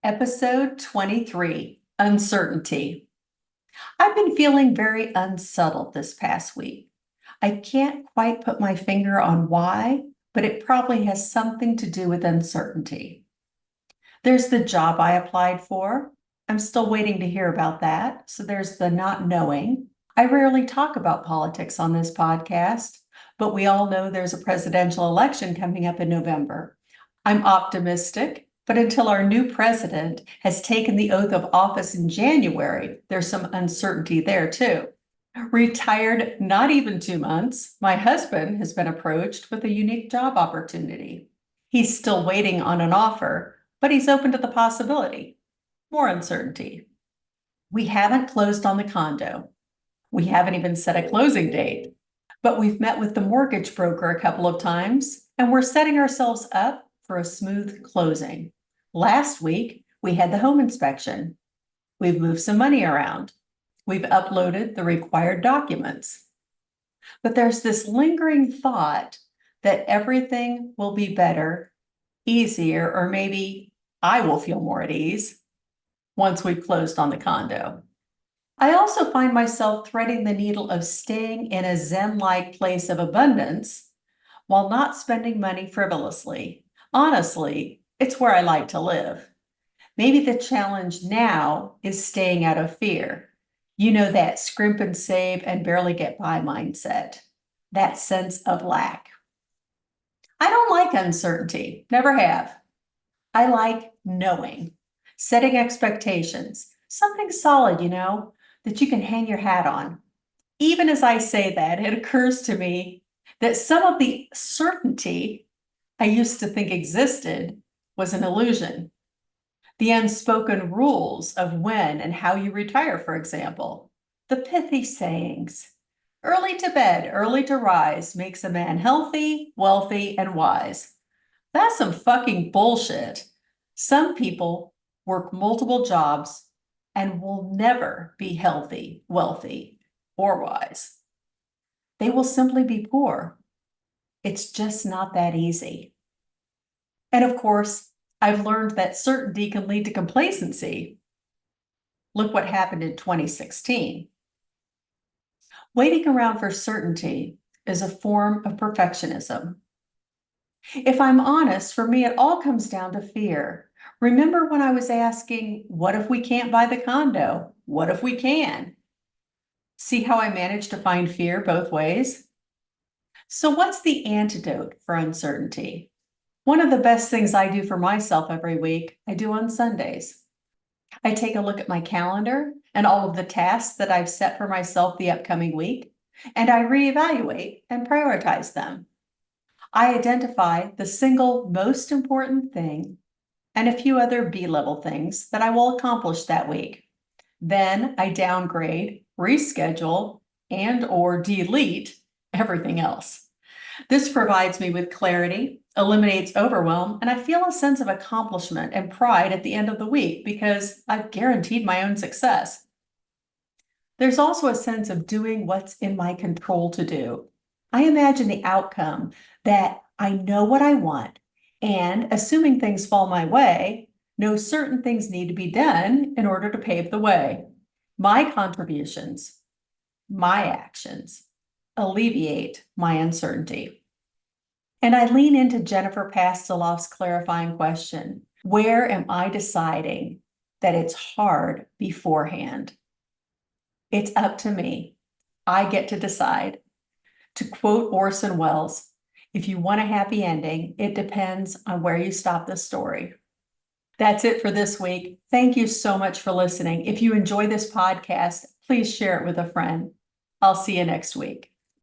Episode 23, Uncertainty. I've been feeling very unsettled this past week. I can't quite put my finger on why, but it probably has something to do with uncertainty. There's the job I applied for. I'm still waiting to hear about that. So there's the not knowing. I rarely talk about politics on this podcast, but we all know there's a presidential election coming up in November. I'm optimistic, but until our new president has taken the oath of office in January, there's some uncertainty there too. Retired not even 2 months, my husband has been approached with a unique job opportunity. He's still waiting on an offer, but he's open to the possibility. More uncertainty. We haven't closed on the condo. We haven't even set a closing date, but we've met with the mortgage broker a couple of times, and we're setting ourselves up for a smooth closing. Last week, we had the home inspection. We've moved some money around. We've uploaded the required documents. But there's this lingering thought that everything will be better, easier, or maybe I will feel more at ease once we've closed on the condo. I also find myself threading the needle of staying in a Zen-like place of abundance while not spending money frivolously. Honestly, it's where I like to live. Maybe the challenge now is staying out of fear. You know, that scrimp and save and barely get by mindset, that sense of lack. I don't like uncertainty, never have. I like knowing, setting expectations, something solid, that you can hang your hat on. Even as I say that, it occurs to me that some of the certainty I used to think existed was an illusion. The unspoken rules of when and how you retire, for example. The pithy sayings. Early to bed, early to rise makes a man healthy, wealthy, and wise. That's some fucking bullshit. Some people work multiple jobs and will never be healthy, wealthy, or wise. They will simply be poor. It's just not that easy. And of course, I've learned that certainty can lead to complacency. Look what happened in 2016. Waiting around for certainty is a form of perfectionism. If I'm honest, for me, it all comes down to fear. Remember when I was asking, what if we can't buy the condo? What if we can? See how I managed to find fear both ways? So what's the antidote for uncertainty? One of the best things I do for myself every week, I do on Sundays. I take a look at my calendar and all of the tasks that I've set for myself the upcoming week, and I reevaluate and prioritize them. I identify the single most important thing and a few other B-level things that I will accomplish that week. Then I downgrade, reschedule, and/or delete everything else. This provides me with clarity, eliminates overwhelm, and I feel a sense of accomplishment and pride at the end of the week because I've guaranteed my own success. There's also a sense of doing what's in my control to do. I imagine the outcome that I know what I want, and assuming things fall my way, know certain things need to be done in order to pave the way. My contributions, my actions, alleviate my uncertainty. And I lean into Jennifer Pasteloff's clarifying question, where am I deciding that it's hard beforehand? It's up to me. I get to decide. To quote Orson Welles, if you want a happy ending, it depends on where you stop the story. That's it for this week. Thank you so much for listening. If you enjoy this podcast, please share it with a friend. I'll see you next week.